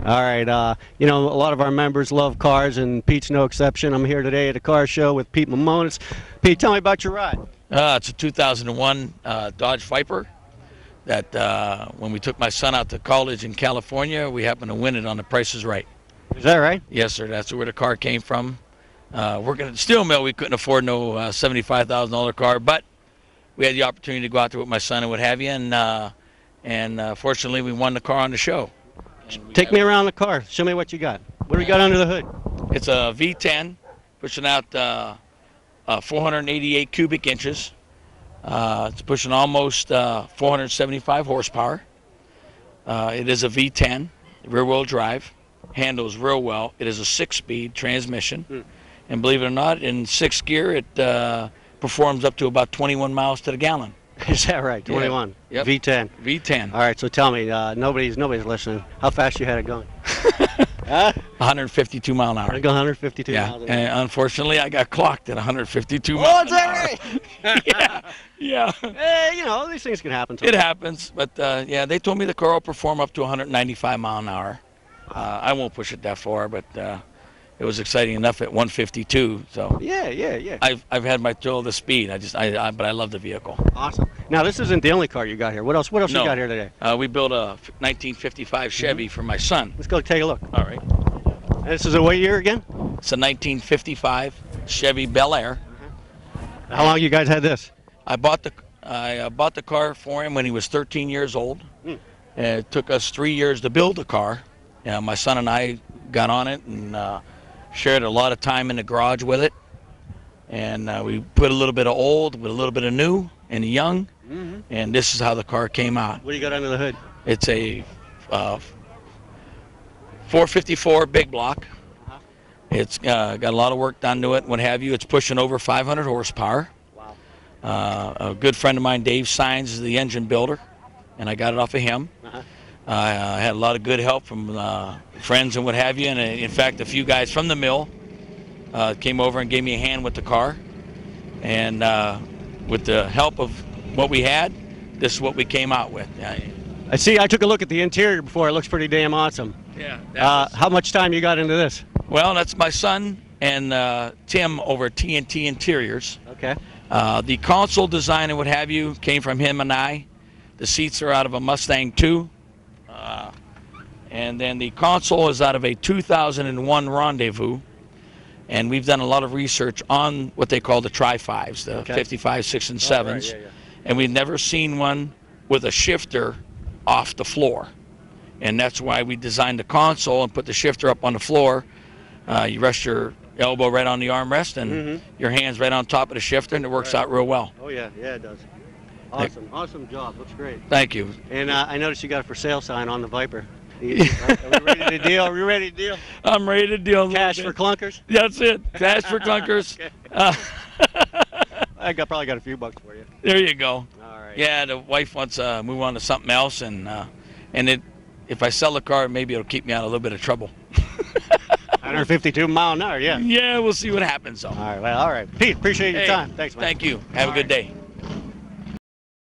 All right. You know, a lot of our members love cars, and Pete's no exception. I'm here today at a car show with Pete Mamonis. Pete, tell me about your ride. It's a 2001 Dodge Viper that when we took my son out to college in California, we happened to win it on The Price is Right. Is that right? Yes, sir. That's where the car came from. Working at the steel mill, we couldn't afford no $75,000 car, but we had the opportunity to go out there with my son and what have you, and fortunately we won the car on the show. Take me around the car. Show me what you got. What do we got under the hood? It's a V10 pushing out 488 cubic inches. It's pushing almost 475 horsepower. It is a V10, rear-wheel drive, handles real well. It is a 6-speed transmission, and believe it or not, in 6th gear it performs up to about 21 miles to the gallon. Is that right? 21. Yeah. Yep. V10. V10. All right. So tell me, nobody's listening. How fast you had it going? 152 mile an hour. I go 152 yeah. miles an hour. And unfortunately, I got clocked at 152 Oh, miles is an hour. that right? Yeah. Yeah. Hey, you know, these things can happen. It happens, but yeah, they told me the car will perform up to 195 mile an hour. I won't push it that far, but it was exciting enough at 152. So yeah. I've had my thrill of the speed. But I love the vehicle. Awesome. Now this isn't the only car you got here. What else? You got here today? We built a 1955 Chevy for my son. Let's go take a look. All right. And this is a what year again? It's a 1955 Chevy Bel Air. How long you guys had this? I bought the car for him when he was 13 years old. It took us 3 years to build the car. My son and I got on it and shared a lot of time in the garage with it. And we put a little bit of old with a little bit of new and young. And this is how the car came out. What do you got under the hood? It's a 454 big block. It's got a lot of work done to it, what have you. It's pushing over 500 horsepower. Wow. A good friend of mine, Dave Sines, is the engine builder, and I got it off of him. I had a lot of good help from friends and what have you, and in fact, a few guys from the mill came over and gave me a hand with the car. And with the help of what we had, this is what we came out with. I see. I took a look at the interior before. It looks pretty damn awesome. Yeah. How much time you got into this? Well, that's my son and Tim over at TNT Interiors. Okay. The console design and what have you came from him and I. The seats are out of a Mustang 2. And then the console is out of a 2001 Rendezvous. And we've done a lot of research on what they call the Tri-5s, the 55, 6, and 7s. Right, yeah. And we've never seen one with a shifter off the floor. And that's why we designed the console and put the shifter up on the floor. You rest your elbow right on the armrest and your hands right on top of the shifter, and it works out real well. Oh, yeah, it does. Awesome. Awesome job. Looks great. Thank you. And I noticed you got a for sale sign on the Viper. Are we ready to deal? Are we ready to deal? I'm ready to deal. Cash for clunkers? That's it. Cash for clunkers. I probably got a few bucks for you. There you go. All right. Yeah, the wife wants to move on to something else, and if I sell the car, maybe it'll keep me out of a little bit of trouble. 152 mile an hour, yeah. Yeah, we'll see what happens, though. All right. Pete, appreciate your time. Thanks, man. Thank you. Have a good day.